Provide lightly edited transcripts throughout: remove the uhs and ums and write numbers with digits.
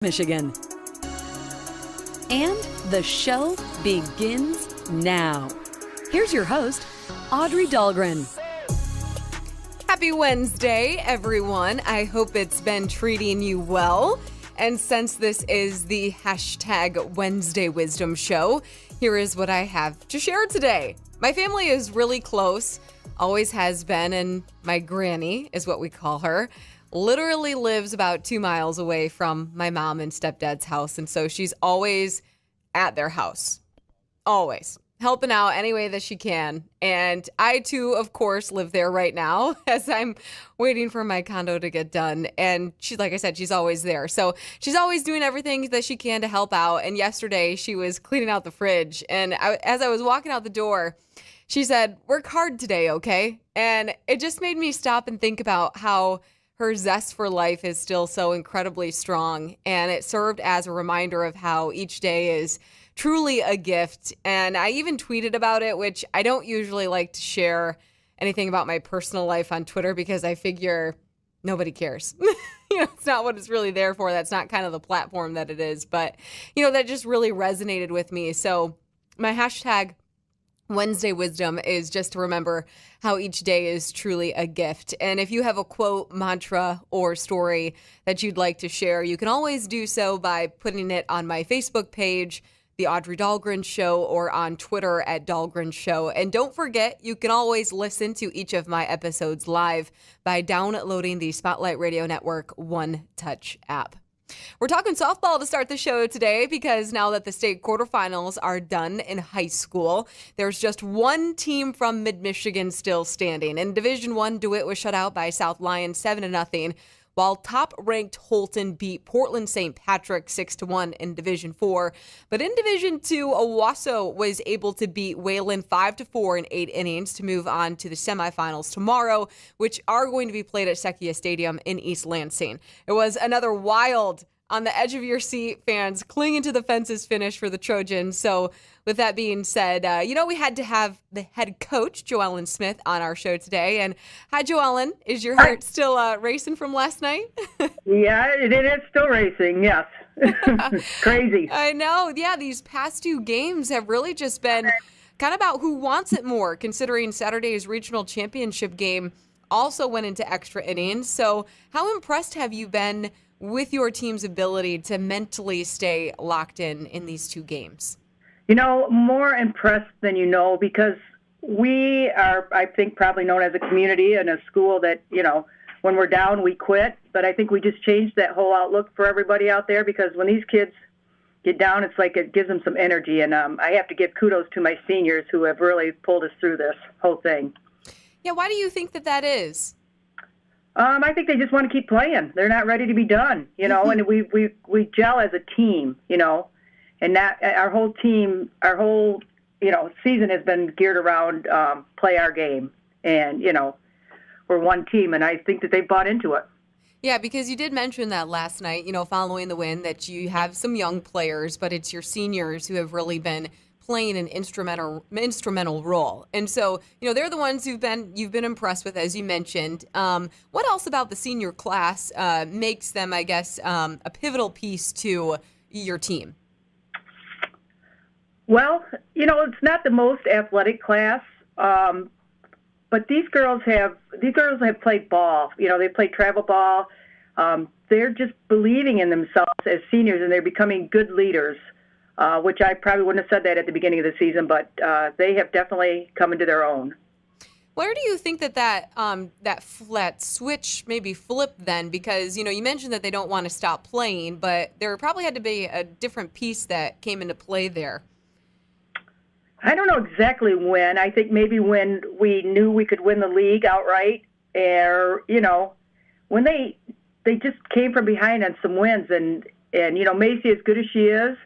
Michigan. And the show begins now. Here's your host, Audrey Dahlgren. Happy Wednesday, everyone. I hope it's been treating you well. And since this is the hashtag Wednesday Wisdom Show, here is what I have to share today. My family is really close, always has been, and my granny is what we call her. Literally lives about 2 miles away from my mom and stepdad's house. And so she's always at their house, always helping out any way that she can. And I, too, of course, live there right now as I'm waiting for my condo to get done. And she's, like I said, she's always there. So she's always doing everything that she can to help out. And yesterday she was cleaning out the fridge. And as I was walking out the door, she said, "Work hard today, okay?" And it just made me stop and think about how her zest for life is still so incredibly strong, and it served as a reminder of how each day is truly a gift. And I even tweeted about it, which I don't usually like to share anything about my personal life on Twitter because I figure nobody cares. It's not what it's really there for. That's not kind of the platform that it is. But, that just really resonated with me. So my hashtag Wednesday Wisdom is just to remember how each day is truly a gift. And if you have a quote, mantra, or story that you'd like to share, you can always do so by putting it on my Facebook page, The Audrey Dahlgren Show, or on Twitter at Dahlgren Show. And don't forget, you can always listen to each of my episodes live by downloading the Spotlight Radio Network One Touch app. We're talking softball to start the show today because now that the state quarterfinals are done in high school, there's just one team from Mid-Michigan still standing. In Division I, DeWitt was shut out by South Lyon 7-0, while top-ranked Holton beat Portland St. Patrick 6-1 in Division IV. But in Division II, Owasso was able to beat Wayland 5-4 in 8 innings to move on to the semifinals tomorrow, which are going to be played at Sequia Stadium in East Lansing. It was another wild, on the edge of your seat, fans clinging to the fences finish for the Trojans. So with that being said, we had to have the head coach, JoEllen Smith, on our show today. And hi, JoEllen. Is your heart still racing from last night? Yeah, it is still racing, yes. Crazy. I know. Yeah, these past 2 games have really just been kind of about who wants it more, considering Saturday's regional championship game also went into extra innings. So how impressed have you been with your team's ability to mentally stay locked in these 2 games? More impressed than because we are, I think, probably known as a community and a school that, when we're down, we quit. But I think we just changed that whole outlook for everybody out there because when these kids get down, it's like it gives them some energy. And I have to give kudos to my seniors who have really pulled us through this whole thing. Yeah, why do you think that is? I think they just want to keep playing. They're not ready to be done, and we gel as a team, and that our whole team, season has been geared around play our game, and, we're one team, and I think that they bought into it. Yeah, because you did mention that last night, following the win, that you have some young players, but it's your seniors who have really been playing an instrumental role. And so, they're the ones you've been impressed with, as you mentioned. What else about the senior class makes them, I guess, a pivotal piece to your team? Well, it's not the most athletic class, but these girls have played ball. They played travel ball. They're just believing in themselves as seniors, and they're becoming good leaders. Which I probably wouldn't have said that at the beginning of the season, but they have definitely come into their own. Where do you think that flat switch maybe flipped then? Because, you mentioned that they don't want to stop playing, but there probably had to be a different piece that came into play there. I don't know exactly when. I think maybe when we knew we could win the league outright, or, when they just came from behind on some wins. And Macy, as good as she is,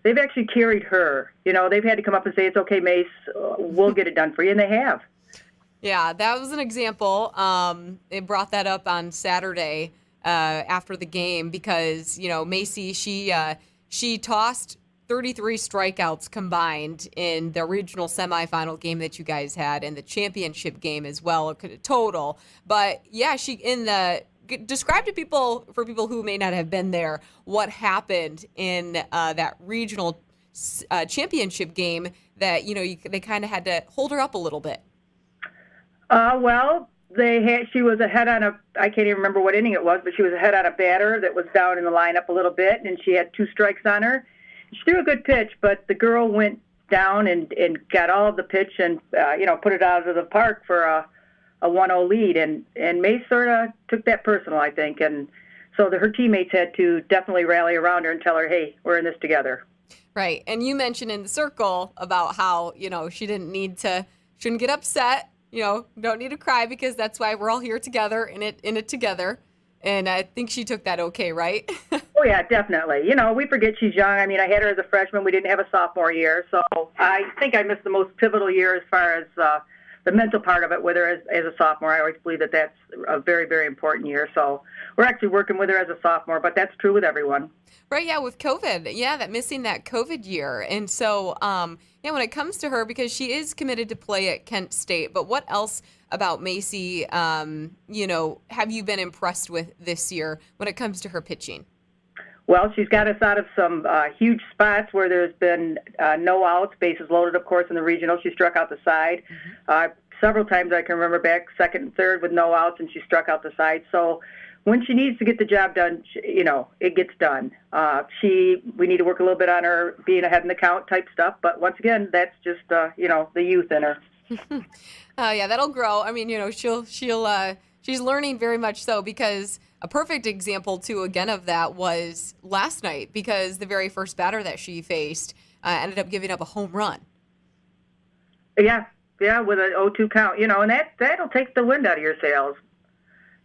they've actually carried her. They've had to come up and say, "It's okay, Mace, we'll get it done for you," and they have. Yeah, that was an example. It brought that up on Saturday after the game because, Macy, she tossed 33 strikeouts combined in the regional semifinal game that you guys had and the championship game as well, total. But, yeah, she in the describe to people, for people who may not have been there, what happened in that regional championship game that, they kind of had to hold her up a little bit. Well, she was ahead on I can't even remember what inning it was, but she was ahead on a batter that was down in the lineup a little bit, and she had 2 strikes on her. She threw a good pitch, but the girl went down and got all of the pitch and, put it out of the park for a 1-0 lead. And May sort of took that personal, I think. And so her teammates had to definitely rally around her and tell her, hey, we're in this together. Right. And you mentioned in the circle about how, she shouldn't get upset, don't need to cry, because that's why we're all here together, in it together. And I think she took that okay, right? Oh, yeah, definitely. We forget she's young. I mean, I had her as a freshman. We didn't have a sophomore year. So I think I missed the most pivotal year as far as the mental part of it with her as a sophomore. I always believe that that's a very, very important year. So we're actually working with her as a sophomore, but that's true with everyone. Right, yeah, with COVID. Yeah, missing that COVID year. And so, when it comes to her, because she is committed to play at Kent State, but what else about Macy, have you been impressed with this year when it comes to her pitching? Well, she's got us out of some huge spots where there's been no outs, bases loaded, of course, in the regional. She struck out the side. Several times I can remember back second and third with no outs, and she struck out the side. So when she needs to get the job done, it gets done. We need to work a little bit on her being ahead in the count type stuff. But once again, that's just, the youth in her. Yeah, that'll grow. I mean, she's learning very much so, because a perfect example, too, again, of that was last night, because the very first batter that she faced ended up giving up a home run. Yeah, with an 0-2 count, and that'll take the wind out of your sails.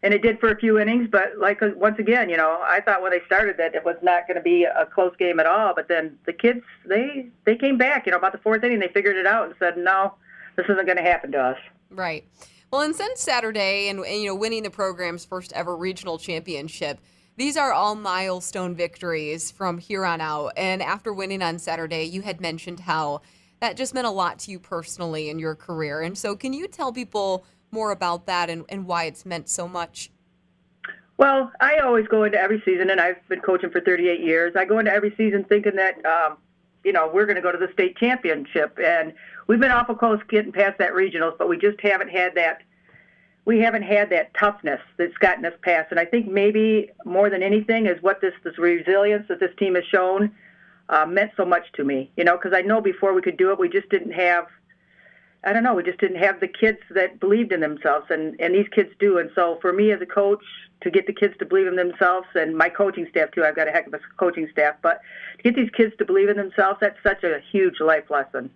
And it did for a few innings, but once again, I thought when they started that it was not going to be a close game at all. But then the kids, they came back, about the 4th inning, they figured it out and said, no, this isn't going to happen to us. Right. Well, and since Saturday and winning the program's first ever regional championship, these are all milestone victories from here on out. And after winning on Saturday, you had mentioned how that just meant a lot to you personally in your career. And so can you tell people more about that and why it's meant so much? Well, I always go into every season, and I've been coaching for 38 years. I go into every season thinking that, we're going to go to the state championship. And we've been awful close getting past that regionals, but we just haven't had that. We haven't had that toughness that's gotten us past. And I think maybe more than anything is what this resilience that this team has shown meant so much to me. Because I know before we could do it, we just didn't have. I don't know, we just didn't have the kids that believed in themselves, and these kids do. And so for me as a coach, to get the kids to believe in themselves, and my coaching staff too, I've got a heck of a coaching staff, but to get these kids to believe in themselves, that's such a huge life lesson.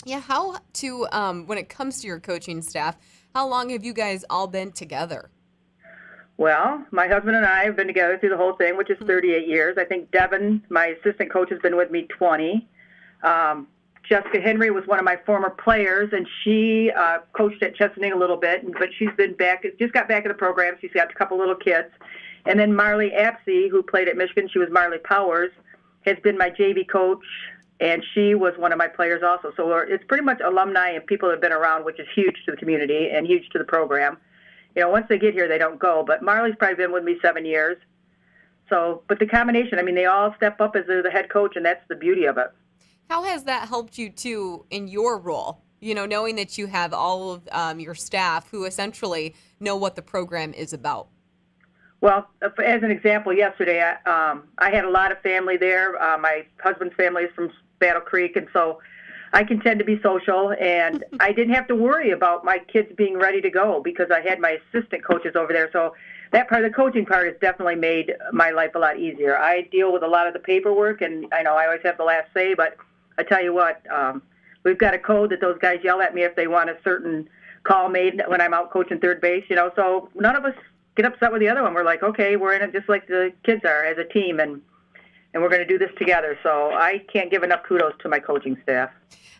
Yeah, when it comes to your coaching staff, how long have you guys all been together? Well, my husband and I have been together through the whole thing, which is 38 years. I think Devin, my assistant coach, has been with me 20. Jessica Henry was one of my former players, and she coached at Chesaning a little bit, but she's been back, just got back in the program. She's got a couple little kids. And then Marley Apsey, who played at Michigan, she was Marley Powers, has been my JV coach, and she was one of my players also. So it's pretty much alumni and people that have been around, which is huge to the community and huge to the program. Once they get here, they don't go. But Marley's probably been with me 7 years. So, but the combination, they all step up as they're the head coach, and that's the beauty of it. How has that helped you, too, in your role? Knowing that you have all of your staff who essentially know what the program is about. Well, as an example, yesterday I had a lot of family there. My husband's family is from Battle Creek, and so I can tend to be social, and I didn't have to worry about my kids being ready to go because I had my assistant coaches over there. So that part of the coaching part has definitely made my life a lot easier. I deal with a lot of the paperwork, and I know I always have the last say, but I tell you what, we've got a code that those guys yell at me if they want a certain call made when I'm out coaching third base, so none of us get upset with the other one. We're like, okay, we're in it just like the kids are as a team, and we're going to do this together. So I can't give enough kudos to my coaching staff.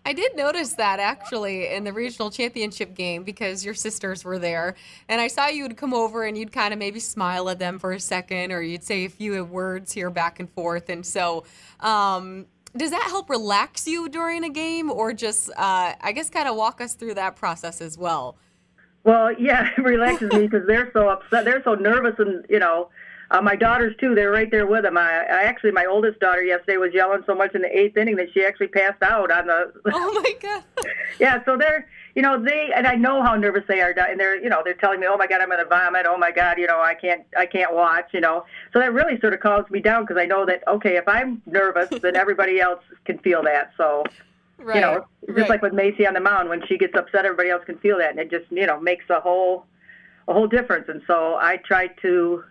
I did notice that actually in the regional championship game because your sisters were there, and I saw you would come over and you'd kind of maybe smile at them for a second, or you'd say a few words here back and forth. And so does that help relax you during a game, or just, I guess, kind of walk us through that process as well? Well, yeah, it relaxes me because they're so upset. They're so nervous, and my daughters too. They're right there with them. I actually, my oldest daughter yesterday was yelling so much in the 8th inning that she actually passed out on the. Oh my God. Yeah, so they're, they, and I know how nervous they are, and they're telling me, oh my God, I'm going to vomit. Oh my God, I can't watch. So that really sort of calms me down because I know that okay, if I'm nervous, then everybody else can feel that. So. Right. Just like with Macy on the mound, when she gets upset, everybody else can feel that, and it just, makes a whole difference. And so I try to,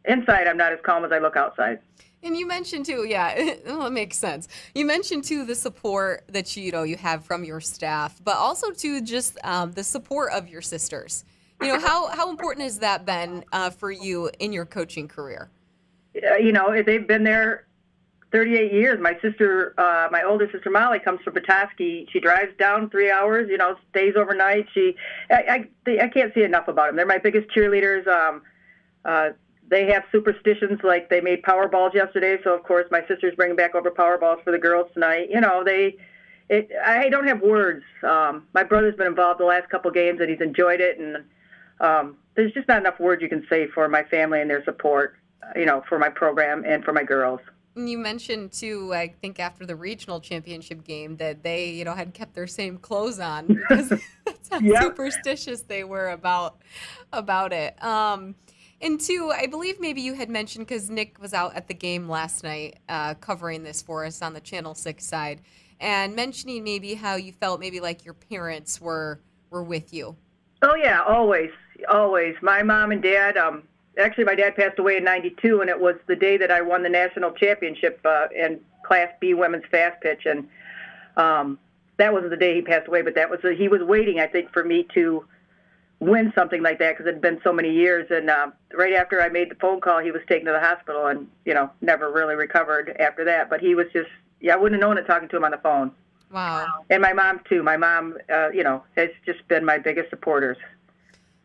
inside I'm not as calm as I look outside. And you mentioned too, yeah, well, it makes sense. You mentioned too the support that you have from your staff, but also to just the support of your sisters. How important has that been for you in your coaching career? They've been there 38 years. My sister, my older sister Molly, comes from Petoskey. She drives down 3 hours, stays overnight. I can't say enough about them. They're my biggest cheerleaders. They have superstitions like they made Powerballs yesterday, so of course my sister's bringing back over Powerballs for the girls tonight. I don't have words. My brother's been involved the last couple games and he's enjoyed it, and there's just not enough words you can say for my family and their support, for my program and for my girls. You mentioned too, I think after the regional championship game that they, had kept their same clothes on because that's how superstitious they were about it. And two, I believe maybe you had mentioned, because Nick was out at the game last night covering this for us on the Channel 6 side, and mentioning maybe how you felt maybe like your parents were with you. Oh yeah, always. My mom and dad. Actually, my dad passed away in '92, and it was the day that I won the national championship in Class B women's fast pitch, and that was the day he passed away. But he was waiting, I think, for me to win something like that because it had been so many years. And right after I made the phone call, he was taken to the hospital and never really recovered after that. But he was just, I wouldn't have known it talking to him on the phone. Wow. And my mom too. My mom, has just been my biggest supporters.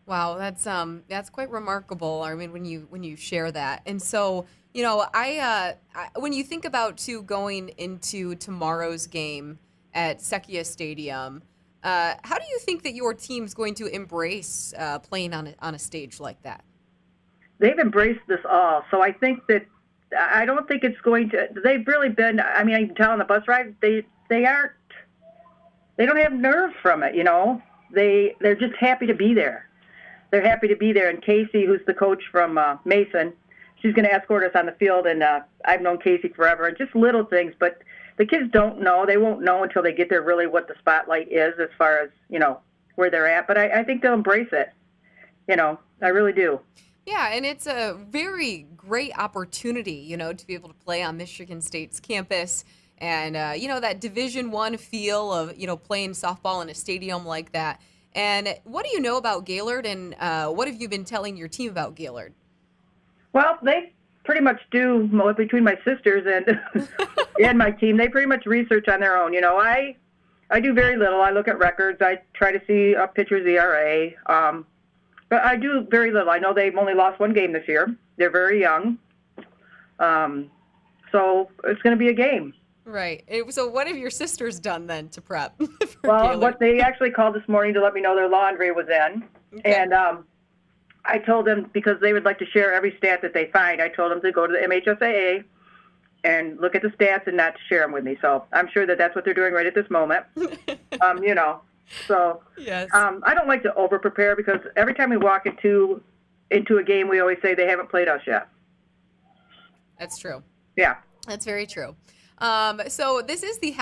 Wow, that's quite remarkable. I mean, when you share that, and so I when you think about going into tomorrow's game at Sequia Stadium, how do you think that your team's going to embrace playing on a stage like that? They've embraced this all, so I think that I don't think it's going to. They've really been. I mean, I can tell on the bus ride they aren't. They don't have nerves from it, They're just happy to be there. They're happy to be there. And Casey, who's the coach from Mason, she's going to escort us on the field. And I've known Casey forever. And just little things. But the kids don't know. They won't know until they get there really what the spotlight is as far as, where they're at. But I think they'll embrace it. I really do. Yeah, and it's a very great opportunity, to be able to play on Michigan State's campus. And, that Division I feel of, playing softball in a stadium like that. And what do you know about Gaylord, and what have you been telling your team about Gaylord? Well, they pretty much do, between my sisters and and my team, they pretty much research on their own. I do very little. I look at records. I try to see a pitcher's ERA. But I do very little. I know they've only lost one game this year. They're very young. So it's going to be a game. Right. So what have your sisters done then to prep? Well, what they actually called this morning to let me know their laundry was in. Okay. And I told them, because they would like to share every stat that they find, I told them to go to the MHSAA and look at the stats and not to share them with me. So I'm sure that that's what they're doing right at this moment. So yes. I don't like to over-prepare because every time we walk into a game, we always say they haven't played us yet. That's true. Yeah. That's very true. So this is the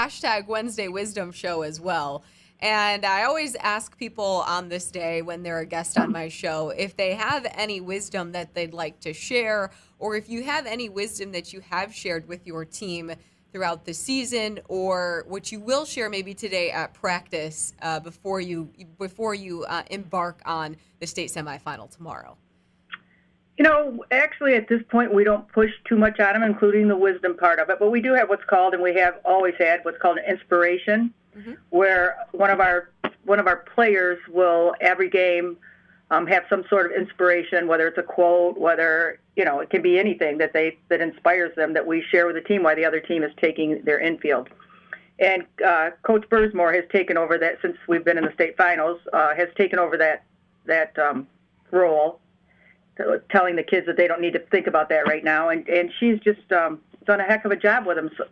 #Wednesday Wisdom Show as well. And I always ask people on this day when they're a guest on my show if they have any wisdom that they'd like to share, or if you have any wisdom that you have shared with your team throughout the season, or what you will share maybe today at practice before you embark on the state semifinal tomorrow. Actually at this point we don't push too much on them, including the wisdom part of it, but we do have what's called, and we have always had what's called an inspiration, where one of our players will every game have some sort of inspiration, whether it's a quote, whether it can be anything that inspires them, that we share with the team why the other team is taking their infield. And Coach Bursmore has taken over that since we've been in the state finals, has taken over that that role, telling the kids that they don't need to think about that right now. And she's just done a heck of a job with them. So,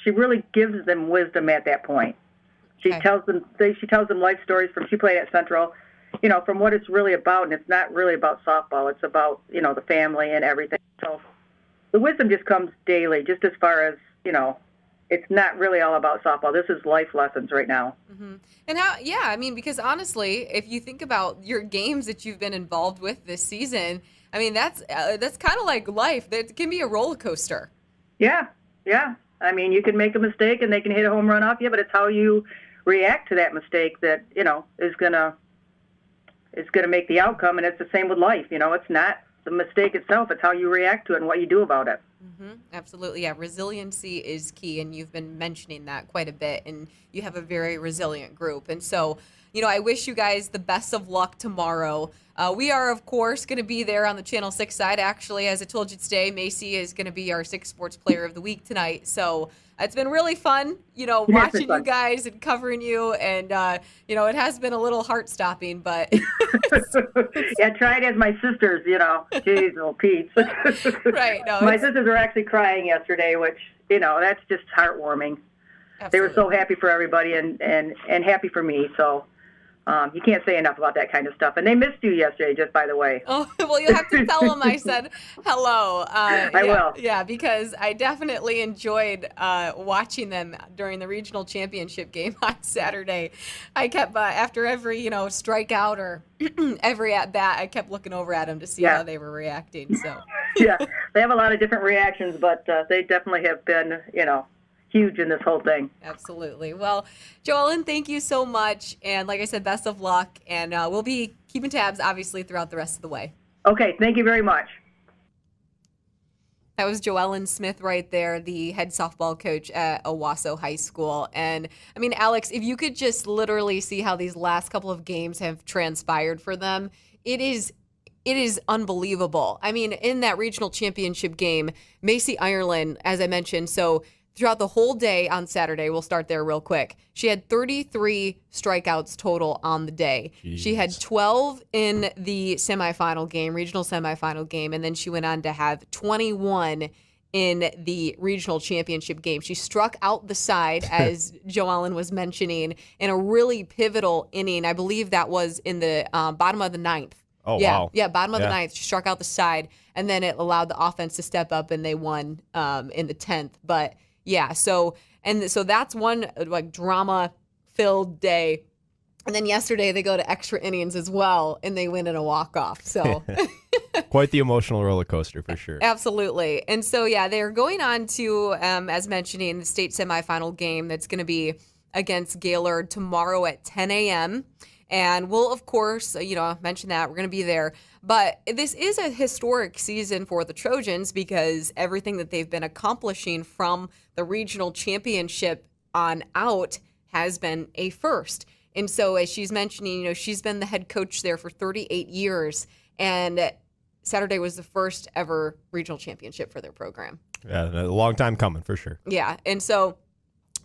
she really gives them wisdom at that point. She tells them life stories from she played at Central, from what it's really about, and it's not really about softball. It's about the family and everything. So the wisdom just comes daily, just as far as it's not really all about softball. This is life lessons right now. Mm-hmm. And because honestly, if you think about your games that you've been involved with this season, that's kind of like life. That can be a roller coaster. Yeah. You can make a mistake and they can hit a home run off you, but it's how you react to that mistake that is gonna make the outcome. And it's the same with life. It's not the mistake itself; it's how you react to it and what you do about it. Mm-hmm. Absolutely, yeah. Resiliency is key, and you've been mentioning that quite a bit. And you have a very resilient group, and so I wish you guys the best of luck tomorrow. We are, of course, going to be there on the Channel 6 side. Actually, as I told you today, Macy is going to be our 6 Sports Player of the Week tonight. So it's been really fun, watching you guys and covering you. And, it has been a little heart-stopping, but... Yeah, try it as my sisters, Jeez, oh, Pete. Right. No, my sisters were actually crying yesterday, which, that's just heartwarming. Absolutely. They were so happy for everybody and happy for me, so... you can't say enough about that kind of stuff. And they missed you yesterday, just by the way. Oh, well, you'll have to tell them I said hello. I will. Yeah, because I definitely enjoyed watching them during the regional championship game on Saturday. I kept, after every, strikeout or every at-bat, I kept looking over at them to see how they were reacting. So Yeah, they have a lot of different reactions, but they definitely have been, huge in this whole thing. Absolutely. Well, JoEllen, thank you so much. And like I said, best of luck. And we'll be keeping tabs, obviously, throughout the rest of the way. Okay. Thank you very much. That was JoEllen Smith right there, the head softball coach at Owasso High School. And, Alex, if you could just literally see how these last couple of games have transpired for them, it is unbelievable. In that regional championship game, Macy Ireland, as I mentioned, so throughout the whole day on Saturday, we'll start there real quick. She had 33 strikeouts total on the day. Jeez. She had 12 in the semifinal game, regional semifinal game, and then she went on to have 21 in the regional championship game. She struck out the side, as JoEllen was mentioning, in a really pivotal inning. I believe that was in the bottom of the ninth. Oh, wow. Yeah, bottom of the ninth. She struck out the side, and then it allowed the offense to step up, and they won in the 10th. But yeah, so that's one drama-filled day. And then yesterday they go to extra innings as well, and they win in a walk-off. So quite the emotional roller coaster for sure. Absolutely. And so, yeah, they're going on to, as mentioning, the state semifinal game that's going to be against Gaylord tomorrow at 10 a.m., and we'll, of course, mention that. We're going to be there. But this is a historic season for the Trojans because everything that they've been accomplishing from the regional championship on out has been a first. And so as she's mentioning, she's been the head coach there for 38 years. And Saturday was the first ever regional championship for their program. Yeah, a long time coming for sure. Yeah. And so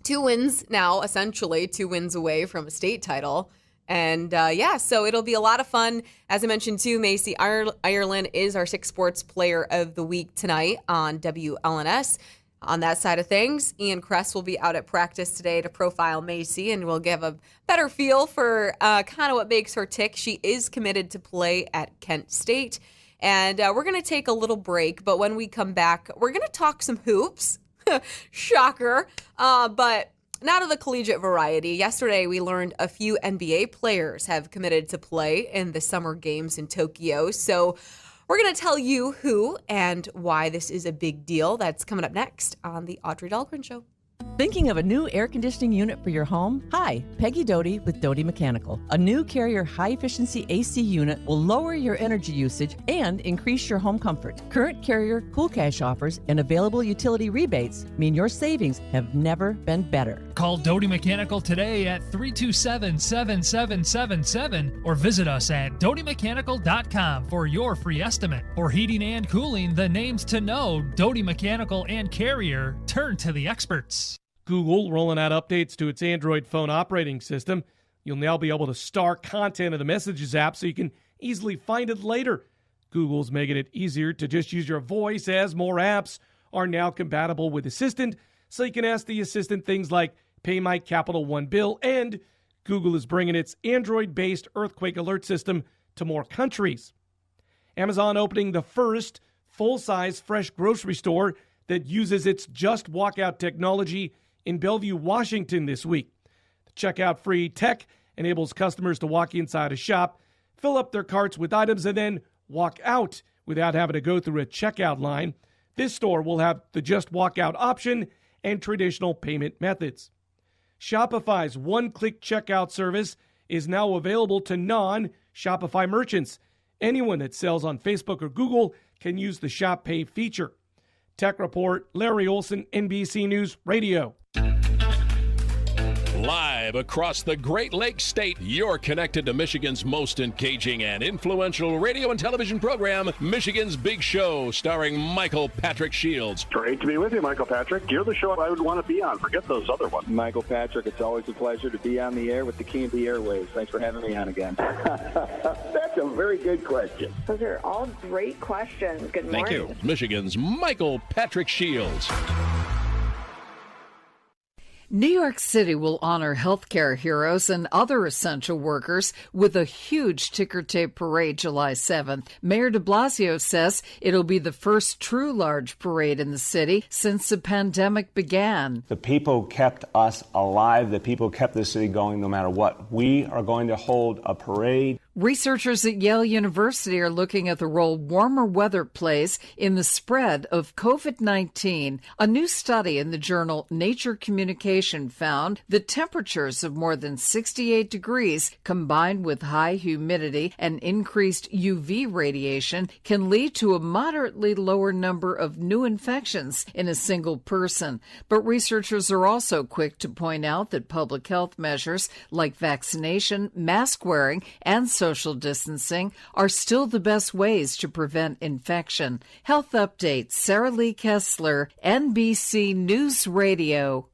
2 wins now, essentially 2 wins away from a state title. And so it'll be a lot of fun. As I mentioned too, Macy Ireland is our 6 Sports Player of the Week tonight on WLNS. On that side of things, Ian Kress will be out at practice today to profile Macy, and we'll give a better feel for kind of what makes her tick. She is committed to play at Kent State. And we're going to take a little break, but when we come back, we're going to talk some hoops. Shocker. But not of the collegiate variety. Yesterday, we learned a few NBA players have committed to play in the Summer Games in Tokyo. So we're going to tell you who and why this is a big deal. That's coming up next on the Audrey Dahlgren Show. Thinking of a new air conditioning unit for your home? Hi, Peggy Doty with Doty Mechanical. A new Carrier high-efficiency AC unit will lower your energy usage and increase your home comfort. Current Carrier Cool Cash offers and available utility rebates mean your savings have never been better. Call Doty Mechanical today at 327-7777 or visit us at dotymechanical.com for your free estimate. For heating and cooling, the names to know, Doty Mechanical and Carrier. Turn to the experts. Google rolling out updates to its Android phone operating system. You'll now be able to star content in the Messages app so you can easily find it later. Google's making it easier to just use your voice, as more apps are now compatible with Assistant, so you can ask the Assistant things like, pay my Capital One bill, and Google is bringing its Android-based earthquake alert system to more countries. Amazon opening the first full-size fresh grocery store that uses its Just Walkout technology in Bellevue, Washington this week. The checkout-free tech enables customers to walk inside a shop, fill up their carts with items, and then walk out without having to go through a checkout line. This store will have the Just Walkout option and traditional payment methods. Shopify's one-click checkout service is now available to non-Shopify merchants. Anyone that sells on Facebook or Google can use the Shop Pay feature. Tech Report, Larry Olson, NBC News Radio. Live across the Great Lakes State, you're connected to Michigan's most engaging and influential radio and television program, Michigan's Big Show, starring Michael Patrick Shields. Great to be with you, Michael Patrick. You're the show I would want to be on. Forget those other ones. Michael Patrick, it's always a pleasure to be on the air with the King of the Airwaves. Thanks for having me on again. That's a very good question. Those are all great questions. Good morning. Thank you. Michigan's Michael Patrick Shields. New York City will honor healthcare heroes and other essential workers with a huge ticker tape parade July 7th. Mayor de Blasio says it'll be the first true large parade in the city since the pandemic began. The people kept us alive. The people kept the city going no matter what. We are going to hold a parade. Researchers at Yale University are looking at the role warmer weather plays in the spread of COVID-19. A new study in the journal Nature Communication found that temperatures of more than 68 degrees combined with high humidity and increased UV radiation can lead to a moderately lower number of new infections in a single person. But researchers are also quick to point out that public health measures like vaccination, mask wearing, and social distancing are still the best ways to prevent infection. Health Update, Sarah Lee Kessler, NBC News Radio.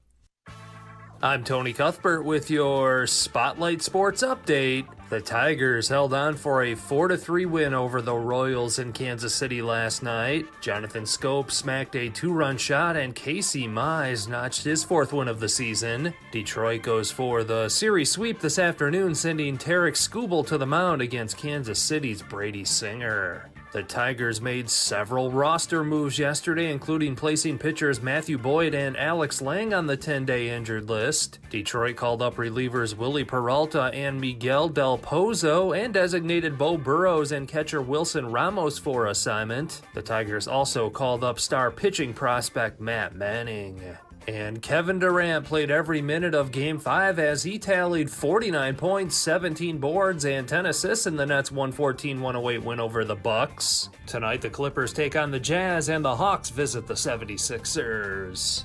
I'm Tony Cuthbert with your Spotlight Sports Update. The Tigers held on for a 4-3 win over the Royals in Kansas City last night. Jonathan Scope smacked a 2-run shot and Casey Mize notched his 4th win of the season. Detroit goes for the series sweep this afternoon, sending Tarek Skubal to the mound against Kansas City's Brady Singer. The Tigers made several roster moves yesterday, including placing pitchers Matthew Boyd and Alex Lang on the 10-day injured list. Detroit called up relievers Willie Peralta and Miguel Del Pozo and designated Bo Burrows and catcher Wilson Ramos for assignment. The Tigers also called up star pitching prospect Matt Manning. And Kevin Durant played every minute of Game 5 as he tallied 49 points, 17 boards, and 10 assists in the Nets' 114-108 win over the Bucks. Tonight, the Clippers take on the Jazz, and the Hawks visit the 76ers.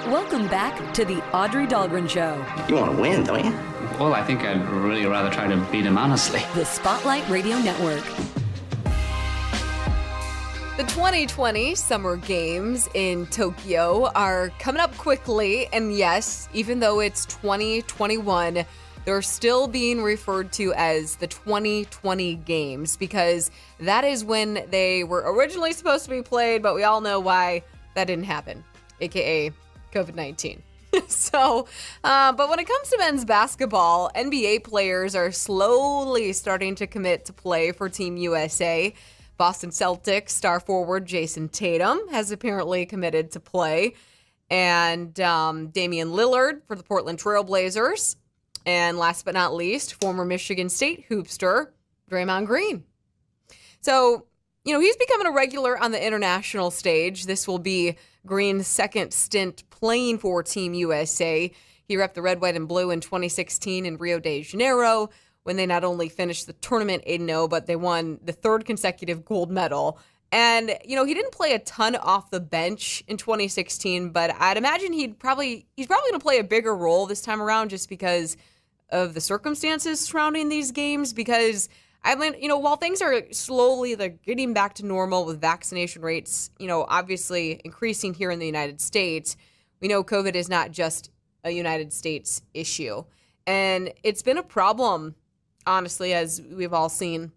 Welcome back to the Audrey Dahlgren Show. You want to win, don't you? Well, I think I'd really rather try to beat him honestly. The Spotlight Radio Network. The 2020 Summer Games in Tokyo are coming up quickly, and yes, even though it's 2021, they're still being referred to as the 2020 Games because that is when they were originally supposed to be played, but we all know why that didn't happen, aka COVID-19. But when it comes to men's basketball, NBA players are slowly starting to commit to play for Team USA. Boston Celtics star forward Jason Tatum has apparently committed to play. And Damian Lillard for the Portland Trail Blazers. And last but not least, former Michigan State hoopster Draymond Green. So, he's becoming a regular on the international stage. This will be Green's second stint playing for Team USA. He repped the red, white, and blue in 2016 in Rio de Janeiro, when they not only finished the tournament 8-0, but they won the 3rd consecutive gold medal. And, he didn't play a ton off the bench in 2016, but I'd imagine he's probably going to play a bigger role this time around just because of the circumstances surrounding these games. Because, while things are slowly getting back to normal with vaccination rates, obviously increasing here in the United States, we know COVID is not just a United States issue. And it's been a problem, honestly, as we've all seen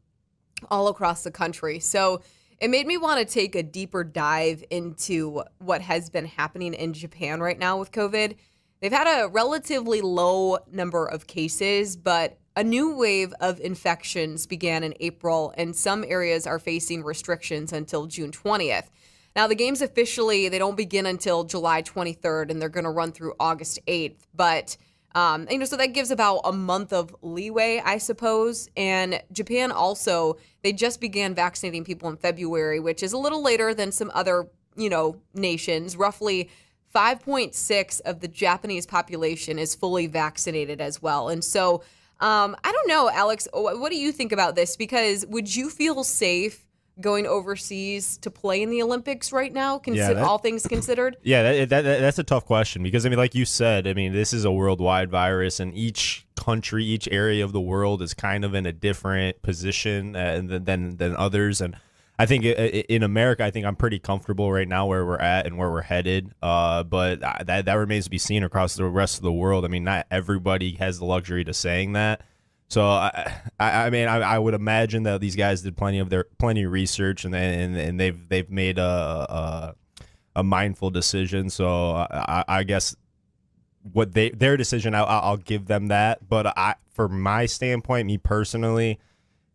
all across the country. So it made me want to take a deeper dive into what has been happening in Japan right now with COVID. They've had a relatively low number of cases, but a new wave of infections began in April, and some areas are facing restrictions until June 20th. Now, the games officially, they don't begin until July 23rd, and they're going to run through August 8th. But, so that gives about a month of leeway, I suppose. And Japan also, they just began vaccinating people in February, which is a little later than some other, nations. Roughly 5.6 of the Japanese population is fully vaccinated as well. And so, I don't know, Alex, what do you think about this? Because would you feel safe going overseas to play in the Olympics right now, all things considered? Yeah, that's a tough question because, like you said, this is a worldwide virus, and each country, each area of the world is kind of in a different position than others. And I think in America, I think I'm pretty comfortable right now where we're at and where we're headed. But that remains to be seen across the rest of the world. Not everybody has the luxury to saying that. So I would imagine that these guys did plenty of research and they've made a mindful decision. So I guess their decision, I'll give them that. But for my standpoint, me personally,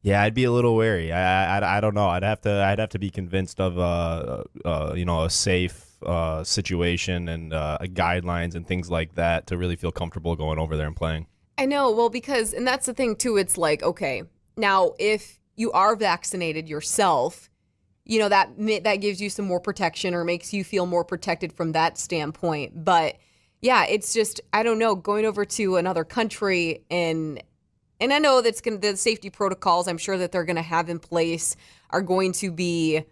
yeah, I'd be a little wary. I don't know. I'd have to be convinced of a safe situation and guidelines and things like that to really feel comfortable going over there and playing. I know. Well, and that's the thing too. It's like, okay, now if you are vaccinated yourself, that gives you some more protection or makes you feel more protected from that standpoint. But yeah, it's just, I don't know, going over to another country and I know the safety protocols I'm sure that they're going to have in place are going to be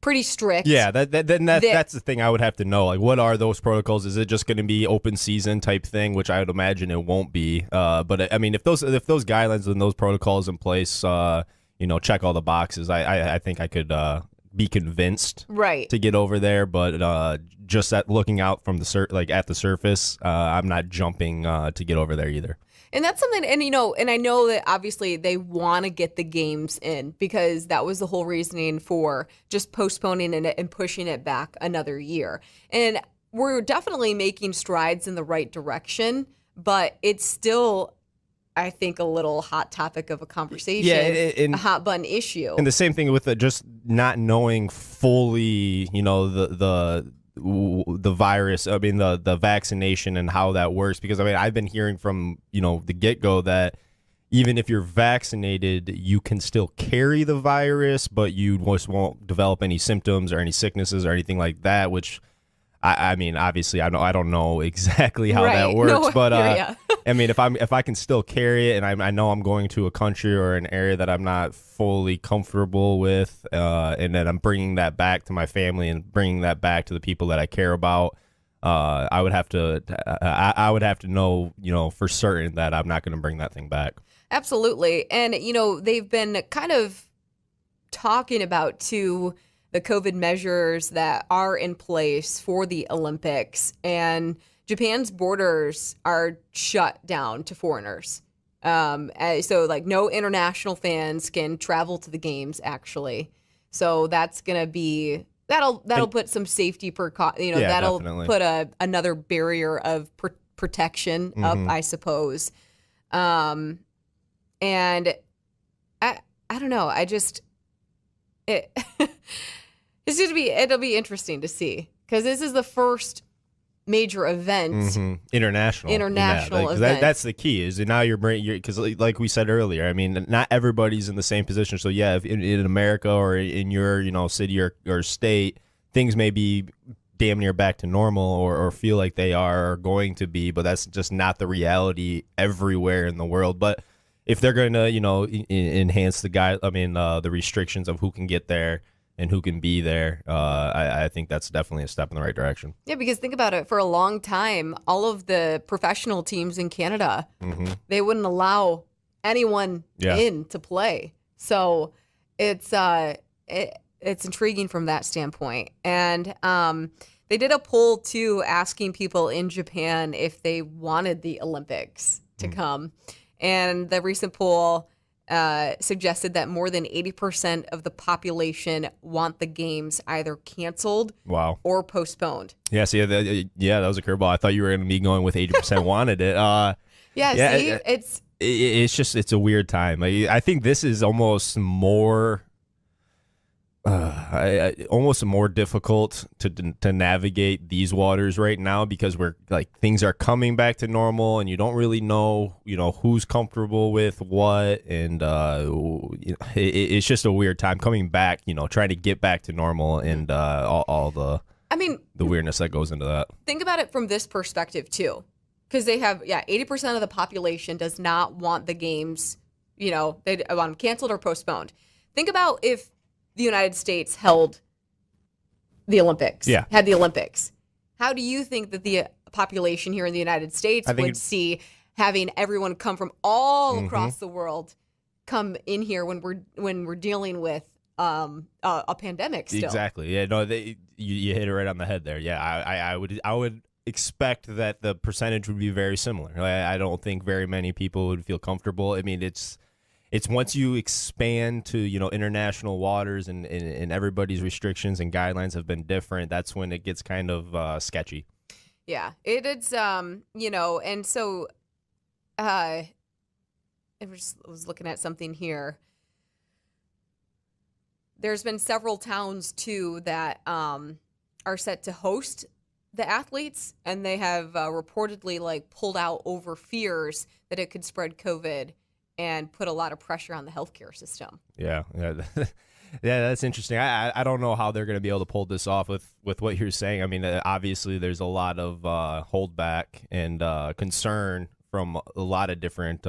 pretty strict. Yeah, that's the thing I would have to know. Like, what are those protocols? Is it just going to be open season type thing, which I would imagine it won't be. But if those guidelines and those protocols in place, check all the boxes, I think I could be convinced to get over there. But just looking out from at the surface, I'm not jumping to get over there either. And that's something, and I know that obviously they want to get the games in because that was the whole reasoning for just postponing it and pushing it back another year. And we're definitely making strides in the right direction, but it's still, I think, a little hot topic of a conversation, a hot button issue. And the same thing with just not knowing fully, the virus, the vaccination and how that works, because I've been hearing from the get-go that even if you're vaccinated, you can still carry the virus, but you just won't develop any symptoms or any sicknesses or anything like that, which obviously I don't know exactly how that works, but if I can still carry it and I know I'm going to a country or an area that I'm not fully comfortable with, and then I'm bringing that back to my family and bringing that back to the people that I care about, I would have to know, for certain that I'm not going to bring that thing back. Absolutely. And, they've been kind of talking about too the COVID measures that are in place for the Olympics, and Japan's borders are shut down to foreigners. So no international fans can travel to the games actually. So that's going to be, that'll put some safety that'll definitely put another barrier of protection up, I suppose. And I don't know. It'll be interesting to see because this is the first major event, international event. That's the key. Is now you're because like we said earlier, not everybody's in the same position. So yeah, if in America or in your city or state, things may be damn near back to normal or feel like they are going to be, but that's just not the reality everywhere in the world. But if they're going to enhance the restrictions of who can get there and who can be there, I think that's definitely a step in the right direction. Yeah, because think about it. For a long time, all of the professional teams in Canada, they wouldn't allow anyone in to play. So it's intriguing from that standpoint. And They did a poll, too, asking people in Japan if they wanted the Olympics to come. And the recent poll suggested that more than 80% of the population want the games either canceled or postponed. Yeah, see, that was a curveball. I thought you were going to be going with 80% wanted it. It's a weird time. I think this is almost more difficult to navigate these waters right now because we're like things are coming back to normal and you don't really know who's comfortable with what, and it's just a weird time coming back, trying to get back to normal and all the weirdness that goes into that. Think about it from this perspective too, because they have 80% of the population does not want the games, they want them canceled or postponed. Think about if the United States held the Olympics, had the Olympics. How do you think that the population here in the United States would see having everyone come from all across the world come in here when we're dealing with a pandemic still? Exactly. Yeah. No. You hit it right on the head there. Yeah. I would expect that the percentage would be very similar. I don't think very many people would feel comfortable. I mean, it's once you expand to international waters and everybody's restrictions and guidelines have been different, that's when it gets kind of sketchy. Yeah, it's and so I was looking at something here. There's been several towns too that are set to host the athletes, and they have reportedly pulled out over fears that it could spread COVID and put a lot of pressure on the healthcare system. Yeah, that's interesting. I don't know how they're going to be able to pull this off with what you're saying. I mean, obviously there's a lot of holdback and concern from a lot of different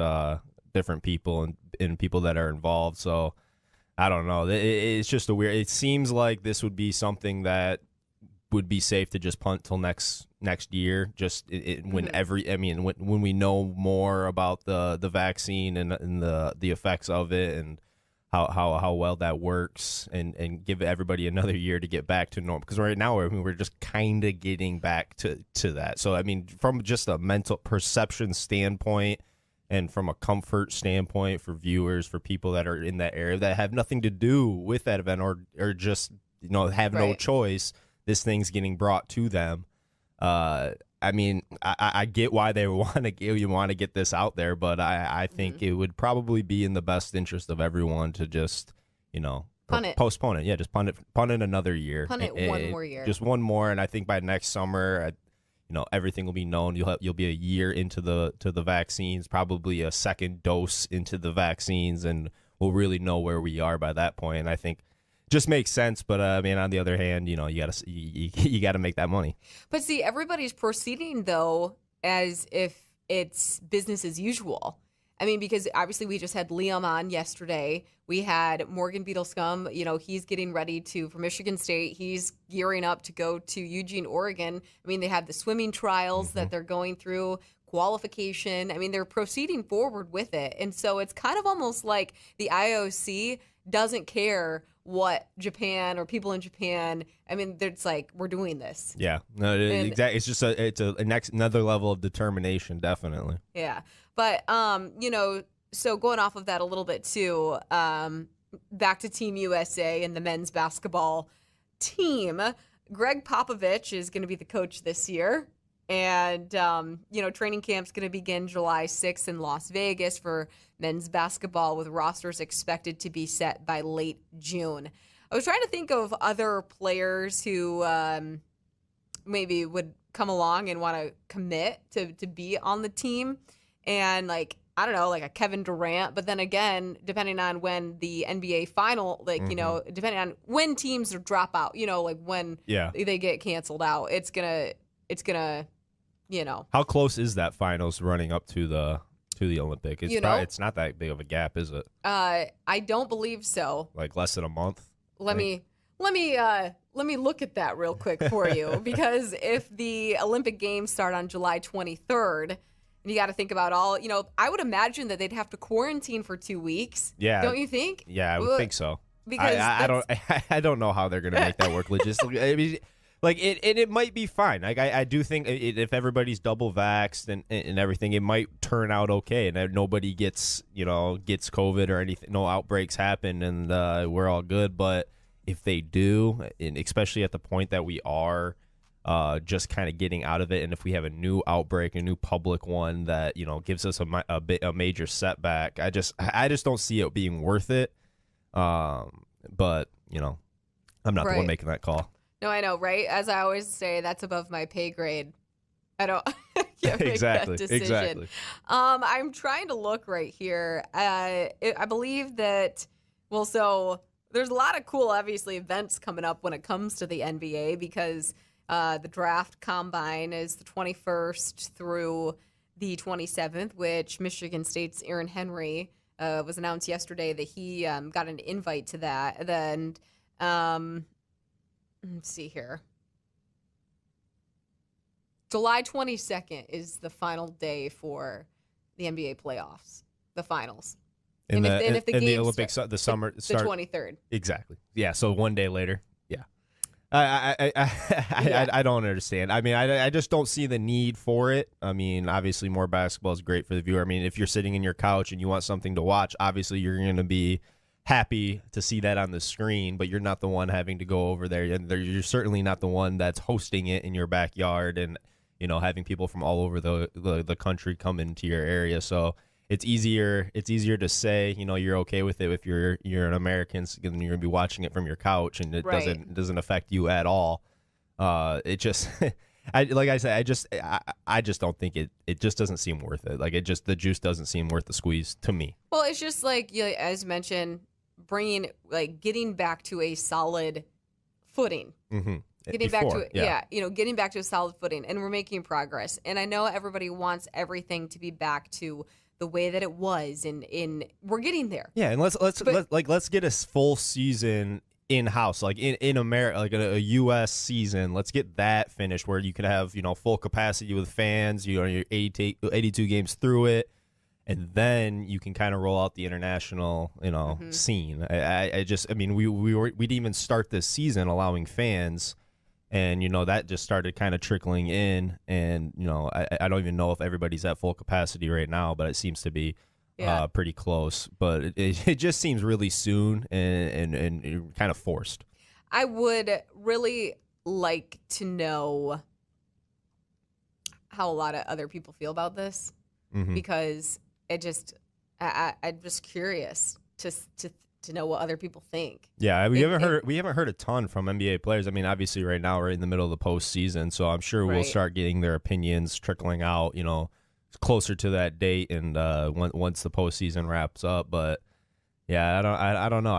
people and people that are involved. So I don't know. It's just it seems like this would be something that would be safe to just punt till next year, just when we know more about the vaccine and the effects of it and how well that works, and give everybody another year to get back to normal, because right now we're just kind of getting back to that. So I mean, from just a mental perception standpoint and from a comfort standpoint for viewers, for people that are in that area that have nothing to do with that event or just have no choice, this thing's getting brought to them. I mean, I get why they want to get this out there, but I think it would probably be in the best interest of everyone to just, postpone it. Yeah, just punt it another year. Punt it one more year. Just one more, and I think by next summer, everything will be known. You'll be a year into the vaccines, probably a second dose into the vaccines, and we'll really know where we are by that point. And I think just makes sense, but I mean, on the other hand, you gotta make that money. But see, everybody's proceeding though as if it's business as usual. I mean, because obviously we just had Liam on yesterday. We had Morgan Beadle-Scum. He's getting ready for Michigan State. He's gearing up to go to Eugene, Oregon. I mean, they have the swimming trials that they're going through, qualification. I mean, they're proceeding forward with it. And so it's kind of almost like the IOC doesn't care what Japan or people in Japan. I mean, it's like, we're doing this. Yeah, no, exactly. It's just another level of determination, definitely. Yeah, but so going off of that a little bit too, back to Team USA and the men's basketball team. Greg Popovich is going to be the coach this year. And, training camp's going to begin July 6th in Las Vegas for men's basketball, with rosters expected to be set by late June. I was trying to think of other players who maybe would come along and want to commit to be on the team. And, I don't know, like a Kevin Durant. But then again, depending on when the NBA final, depending on when teams drop out, when they get canceled out, it's going to how close is that finals running up to the Olympic? It's not that big of a gap, is it? I don't believe so. Like less than a month? Let me look at that real quick for you, because if the Olympic Games start on July 23rd, you got to think about all, I would imagine that they'd have to quarantine for 2 weeks. Yeah. Don't you think? Yeah, I would think so. Because I don't know how they're going to make that work logistically. I mean, like it might be fine. Like I do think if everybody's double vaxxed and everything, it might turn out okay, and nobody gets COVID or anything, no outbreaks happen, and we're all good. But if they do, and especially at the point that we are just kind of getting out of it, and if we have a new outbreak, a new public one that gives us a major setback, I just don't see it being worth it. But I'm not the one making that call. No, I know, right? As I always say, that's above my pay grade. I don't can't make Exactly. that decision. Exactly. I'm trying to look right here. I believe that, so there's a lot of cool, obviously, events coming up when it comes to the NBA because the draft combine is the 21st through the 27th, which Michigan State's Aaron Henry was announced yesterday that he got an invite to that. Then, let's see here. July 22nd is the final day for the NBA playoffs, the finals. And if the the Olympics, the summer the start 23rd. Exactly. Yeah. So one day later. Yeah. I don't understand. I mean, I just don't see the need for it. I mean, obviously, more basketball is great for the viewer. I mean, if you're sitting in your couch and you want something to watch, obviously you're going to be happy to see that on the screen, but you're not the one having to go over there. And you're certainly not the one that's hosting it in your backyard and having people from all over the country come into your area. So it's easier to say you're okay with it if you're an American, and you're gonna be watching it from your couch, and it doesn't affect you at all. It just I just don't think it just doesn't seem worth it. Like the juice doesn't seem worth the squeeze to me. Well, it's just like as mentioned, getting back to a solid footing. Mm-hmm. Getting back to a solid footing, and we're making progress. And I know everybody wants everything to be back to the way that it was, and we're getting there. Yeah, and let's get a full season in house, like in America, like a U.S. season. Let's get that finished where you can have full capacity with fans. Your 82 games through it, and then you can kind of roll out the international scene. I mean we'd even start this season allowing fans. And, that just started kind of trickling in. And, I don't even know if everybody's at full capacity right now, but it seems to be pretty close. But it just seems really soon and kind of forced. I would really like to know how a lot of other people feel about this, because I'm just curious to know what other people think. Yeah, we haven't heard a ton from NBA players. I mean, obviously right now we're in the middle of the postseason, so I'm sure we'll start getting their opinions trickling out, closer to that date and once the postseason wraps up. But yeah, I don't know.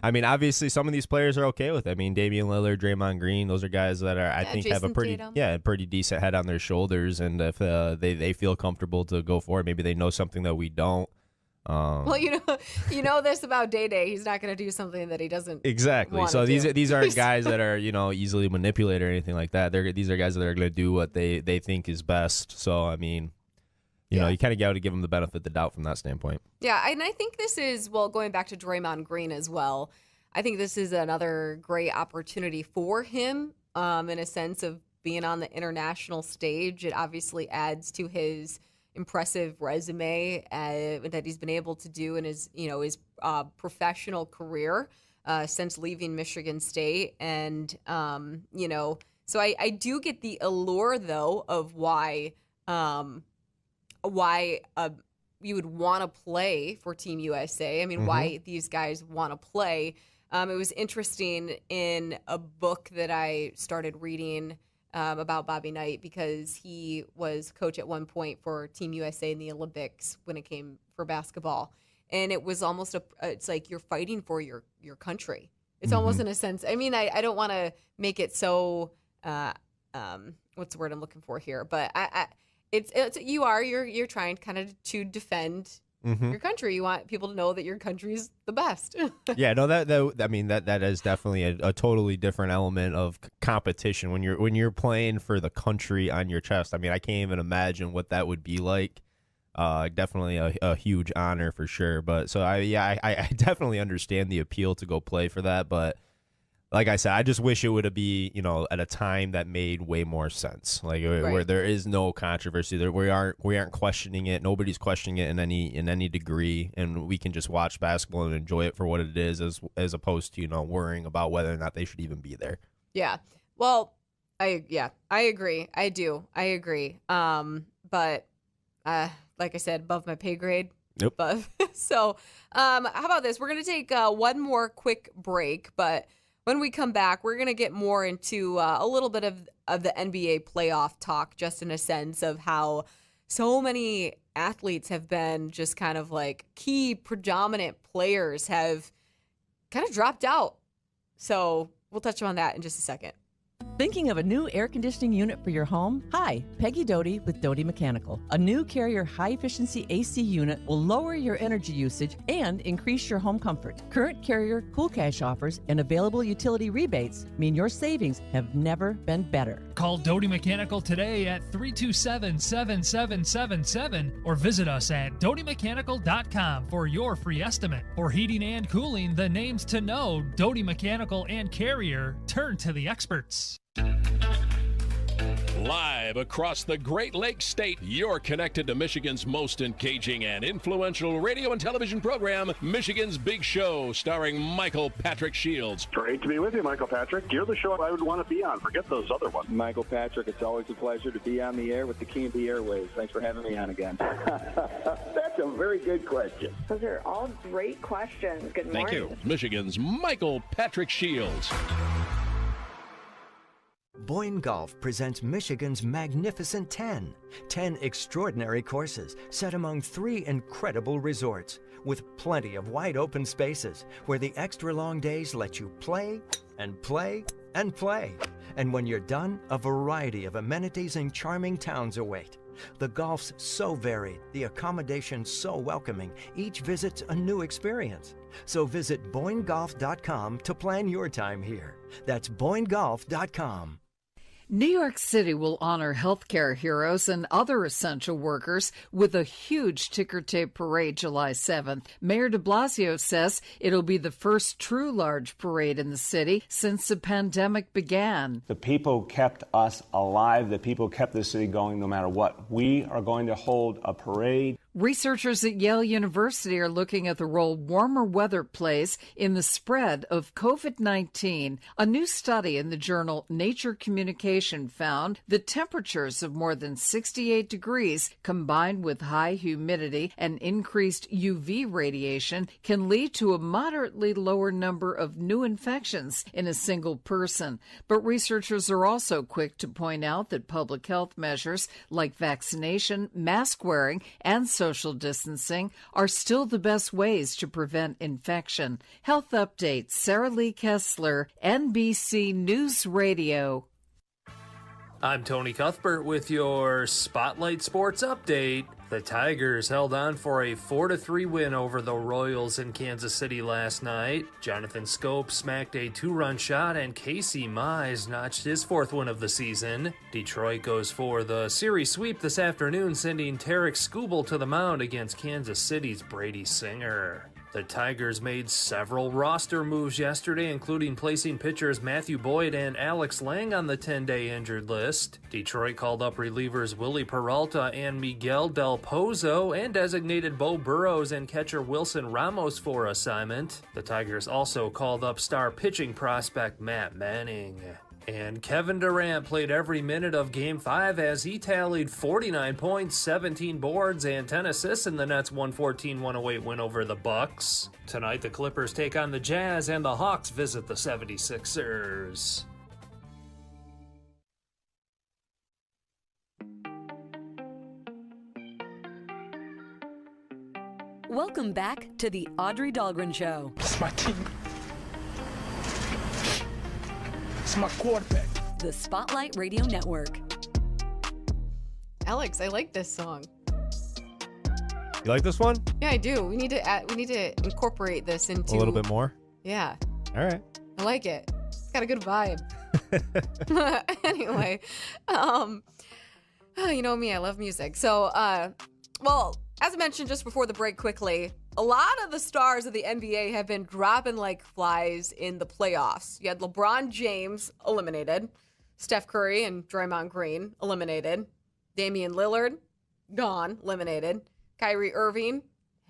I mean, obviously some of these players are okay with it. I mean, Damian Lillard, Draymond Green, those are guys that I think have a pretty decent head on their shoulders, and if they feel comfortable to go for it, maybe they know something that we don't. Well, this about Day. He's not going to do something that he doesn't exactly. So these aren't guys that are easily manipulated or anything like that. These are guys that are going to do what they think is best. So I mean, you kind of got to give them the benefit of the doubt from that standpoint. Yeah, and I think this is going back to Draymond Green as well. I think this is another great opportunity for him, in a sense of being on the international stage. It obviously adds to his impressive resume that he's been able to do in his professional career since leaving Michigan State, and so I do get the allure though of why you would want to play for Team USA. I mean, why these guys want to play. It was interesting in a book that I started reading about Bobby Knight, because he was coach at one point for Team USA in the Olympics when it came for basketball. And it was almost it's like you're fighting for your country. It's almost in a sense. I mean, I don't want to make it so, what's the word I'm looking for here? But you're trying kind of to defend your country. You want people to know that your country's the best. Yeah, no, that is definitely a totally different element of competition when you're playing for the country on your chest. I mean, I can't even imagine what that would be like. Definitely a huge honor for sure. But so I definitely understand the appeal to go play for that. But like I said, I just wish it would be, at a time that made way more sense. Like where there is no controversy. There we aren't questioning it. Nobody's questioning it in any degree, and we can just watch basketball and enjoy it for what it is, as opposed to worrying about whether or not they should even be there. Yeah. Well, I agree. I agree. But like I said, above my pay grade. Yep. So, how about this? We're going to take one more quick break, but when we come back, we're going to get more into a little bit of the NBA playoff talk, just in a sense of how so many athletes have been just kind of like key predominant players have kind of dropped out. So we'll touch on that in just a second. Thinking of a new air conditioning unit for your home? Hi, Peggy Doty with Doty Mechanical. A new Carrier high-efficiency AC unit will lower your energy usage and increase your home comfort. Current Carrier Cool Cash offers and available utility rebates mean your savings have never been better. Call Doty Mechanical today at 327-7777 or visit us at DotyMechanical.com for your free estimate. For heating and cooling, the names to know, Doty Mechanical and Carrier, turn to the experts. Live across the Great Lakes State, you're connected to Michigan's most engaging and influential radio and television program, Michigan's Big Show, starring Michael Patrick Shields. Great to be with you, Michael Patrick. You're the show I would want to be on. Forget those other ones. Michael Patrick, it's always a pleasure to be on the air with the King of the Airways. Thanks for having me on again. That's a very good question. Those are all great questions. Good morning. Thank you. Michigan's Michael Patrick Shields. Boyne Golf presents Michigan's Magnificent 10. 10 extraordinary courses set among 3 incredible resorts with plenty of wide open spaces where the extra long days let you play and play and play. And when you're done, a variety of amenities and charming towns await. The golf's so varied, the accommodations so welcoming, each visit's a new experience. So visit BoyneGolf.com to plan your time here. That's BoyneGolf.com. New York City will honor healthcare heroes and other essential workers with a huge ticker tape parade July 7th. Mayor de Blasio says it'll be the first true large parade in the city since the pandemic began. The people kept us alive. The people kept the city going no matter what. We are going to hold a parade. Researchers at Yale University are looking at the role warmer weather plays in the spread of COVID-19. A new study in the journal Nature Communication found that temperatures of more than 68 degrees combined with high humidity and increased UV radiation can lead to a moderately lower number of new infections in a single person. But researchers are also quick to point out that public health measures like vaccination, mask wearing, and social distancing are still the best ways to prevent infection. Health updates, Sarah Lee Kessler, NBC News Radio. I'm Tony Cuthbert with your Spotlight Sports Update. The Tigers held on for a 4-3 win over the Royals in Kansas City last night. Jonathan Scope smacked a 2-run shot and Casey Mize notched his 4th win of the season. Detroit goes for the series sweep this afternoon, sending Tarek Skubal to the mound against Kansas City's Brady Singer. The Tigers made several roster moves yesterday, including placing pitchers Matthew Boyd and Alex Lang on the 10-day injured list. Detroit called up relievers Willie Peralta and Miguel Del Pozo and designated Bo Burrows and catcher Wilson Ramos for assignment. The Tigers also called up star pitching prospect Matt Manning. And Kevin Durant played every minute of Game 5 as he tallied 49 points, 17 boards, and 10 assists in the Nets' 114-108 win over the Bucks. Tonight, the Clippers take on the Jazz, and the Hawks visit the 76ers. Welcome back to the Audrey Dahlgren Show. It's my team. It's my quarterback. The Spotlight Radio Network. Alex, I like this song. You like this one? Yeah, I do. We need to incorporate this into a little bit more. Yeah. All right. I like it. It's got a good vibe. Anyway, you know me, I love music. So, well, as I mentioned just before the break quickly, a lot of the stars of the NBA have been dropping like flies in the playoffs. You had LeBron James eliminated, Steph Curry and Draymond Green eliminated, Damian Lillard gone, eliminated, Kyrie Irving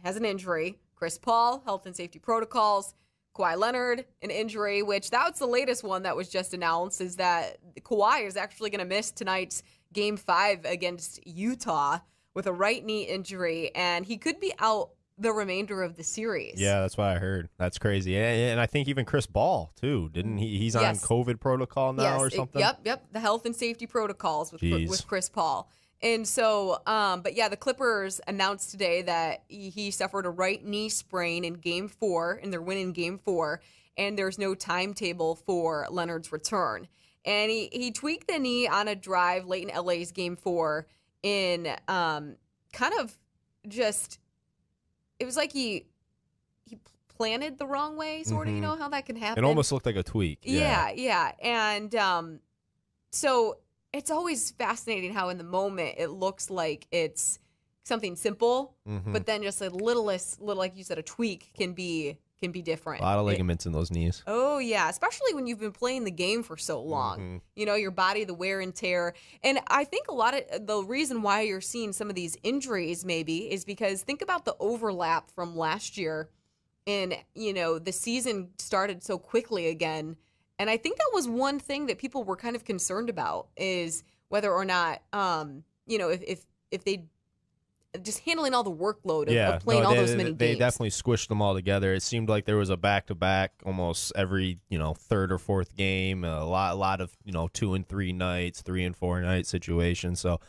has an injury, Chris Paul, health and safety protocols, Kawhi Leonard, an injury, which that was the latest one that was just announced, is that Kawhi is actually going to miss tonight's Game 5 against Utah with a right knee injury, and he could be out the remainder of the series. Yeah, that's what I heard. That's crazy. And I think even Chris Paul, too. Didn't he? He's on COVID protocol now or something? Yep. The health and safety protocols with Chris Paul. And so, but yeah, the Clippers announced today that he suffered a right knee sprain in Game 4, and they're winning Game 4, and there's no timetable for Leonard's return. And he tweaked the knee on a drive late in LA's Game 4 in kind of just, it was like he planted the wrong way, sort of, you know how that can happen? It almost looked like a tweak. Yeah. And so it's always fascinating how in the moment it looks like it's something simple, but then just a little, like you said, a tweak can be different. A lot of ligaments in those knees. Oh, yeah, especially when you've been playing the game for so long. You know, your body, the wear and tear. And I think a lot of the reason why you're seeing some of these injuries maybe is because think about the overlap from last year. And, you know, the season started so quickly again. And I think that was one thing that people were kind of concerned about, is whether or not, you know, if they just handling all the workload of playing all those many games. They definitely squished them all together. It seemed like there was a back-to-back almost every, you know, third or fourth game, a lot of, you know, 2 and 3 nights, 3 and 4 night situations. So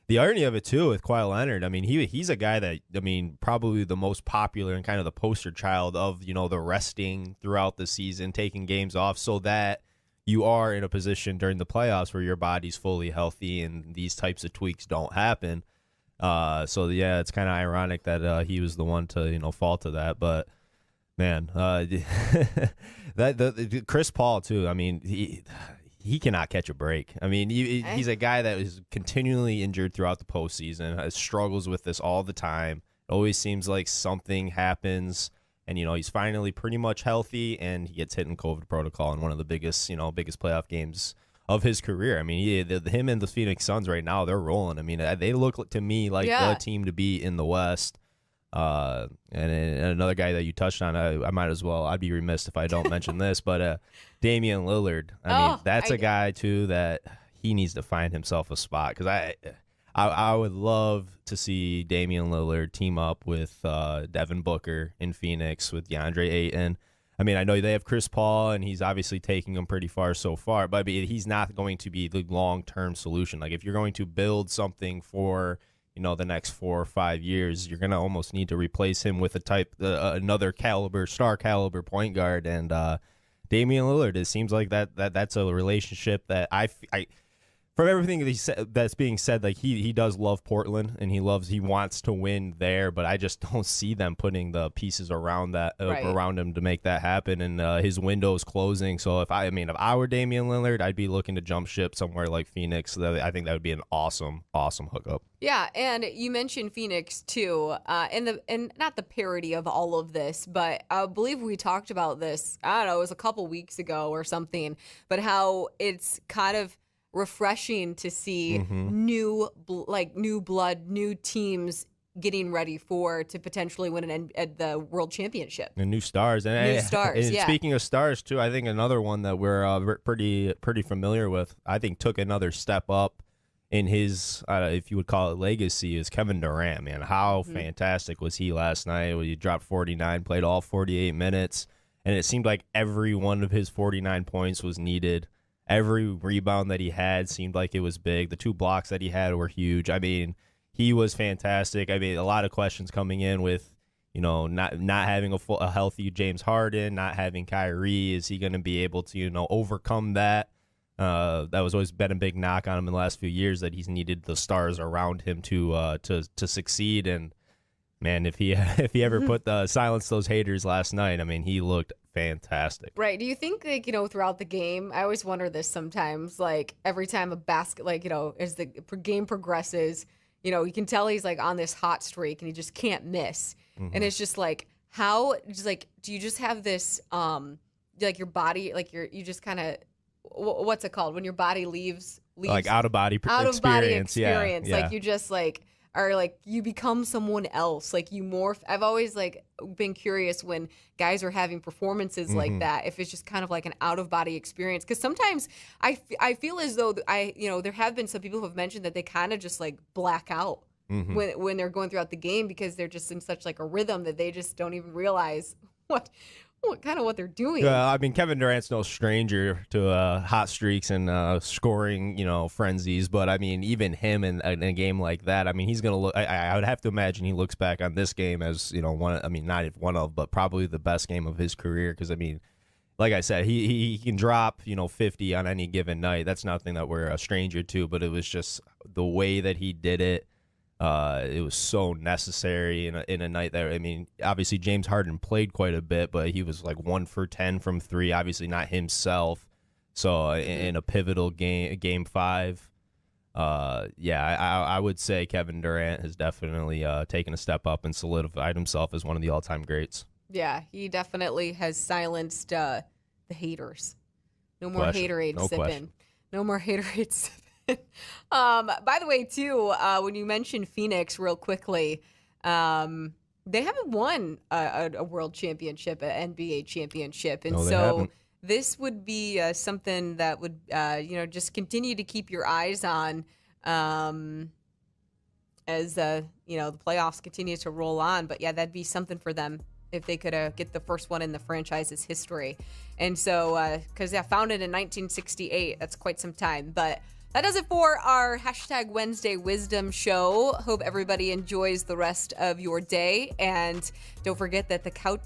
the irony of it, too, with Kawhi Leonard, I mean, he's a guy that, I mean, probably the most popular and kind of the poster child of, you know, the resting throughout the season, taking games off so that you are in a position during the playoffs where your body's fully healthy and these types of tweaks don't happen. So yeah, it's kind of ironic that he was the one to, you know, fall to that. But man, the Chris Paul too. I mean, he cannot catch a break. I mean, he's a guy that is continually injured throughout the postseason. Struggles with this all the time. It always seems like something happens, and you know he's finally pretty much healthy, and he gets hit in COVID protocol in one of the biggest playoff games of his career. I mean, him and the Phoenix Suns right now, they're rolling. I mean, they look to me like the team to be in the West. And another guy that you touched on, I might as well, I'd be remiss if I don't mention this, but Damian Lillard. I mean, that's a guy, too, that he needs to find himself a spot. Because I would love to see Damian Lillard team up with Devin Booker in Phoenix, with DeAndre Ayton. I mean, I know they have Chris Paul, and he's obviously taking them pretty far so far, but he's not going to be the long-term solution. Like, if you're going to build something for, you know, the next 4 or 5 years, you're going to almost need to replace him with another star caliber point guard. And Damian Lillard, it seems like that's a relationship that I from everything that he said, that's being said, like he does love Portland and he wants to win there, but I just don't see them putting the pieces around that around him to make that happen. And his window's closing. So if I were Damian Lillard, I'd be looking to jump ship somewhere like Phoenix. I think that would be an awesome hookup. Yeah, and you mentioned Phoenix too, and not the parody of all of this, but I believe we talked about this. I don't know, it was a couple weeks ago or something, but how it's kind of refreshing to see new blood, new teams getting ready to potentially win the World Championship. And new stars. And speaking of stars too, I think another one that we're pretty familiar with, I think took another step up in his, if you would call it legacy, is Kevin Durant. Man, how fantastic was he last night? He dropped 49, played all 48 minutes, and it seemed like every one of his 49 points was needed. Every rebound that he had seemed like it was big. The 2 blocks that he had were huge. I mean, he was fantastic. I mean, a lot of questions coming in with, you know, not having a healthy James Harden, not having Kyrie. Is he going to be able to, you know, overcome that? That was always been a big knock on him in the last few years, that he's needed the stars around him to succeed. And man, if he ever silenced those haters last night, I mean, he looked fantastic. Right. Do you think, like, you know, throughout the game, I always wonder this sometimes, like every time a basket, like, you know, as the game progresses, you know, you can tell he's like on this hot streak and he just can't miss. And it's just like, how just like do you just have this like your body like you just kind of what's it called when your body leaves like out of body experience. Yeah. Like you just like are like you become someone else, like you morph. I've always like been curious when guys are having performances like that, if it's just kind of like an out of body experience, because sometimes I feel as though there have been some people who have mentioned that they kind of just like black out when they're going throughout the game, because they're just in such like a rhythm that they just don't even realize what they're doing. Yeah, I mean, Kevin Durant's no stranger to hot streaks and scoring, frenzies. But I mean, even him in a game like that, I mean, he's gonna look. I would have to imagine he looks back on this game as one. I mean, not one of, but probably the best game of his career. Because I mean, like I said, he can drop 50 on any given night. That's nothing that we're a stranger to. But it was just the way that he did it. It was so necessary in a night that, I mean, obviously James Harden played quite a bit, but he was like 1 for 10 from three, obviously not himself. So in a pivotal game 5, I would say Kevin Durant has definitely taken a step up and solidified himself as one of the all-time greats. Yeah, he definitely has silenced the haters. No more Haterade sipping. No more Haterade sipping. By the way, too, when you mentioned Phoenix real quickly, they haven't won a world championship, an NBA championship. And so this would be something that would, just continue to keep your eyes on as, the playoffs continue to roll on. But, yeah, that'd be something for them if they could get the first one in the franchise's history. And so, because founded in 1968, that's quite some time. But that does it for our hashtag Wednesday Wisdom show. Hope everybody enjoys the rest of your day. And don't forget that the couch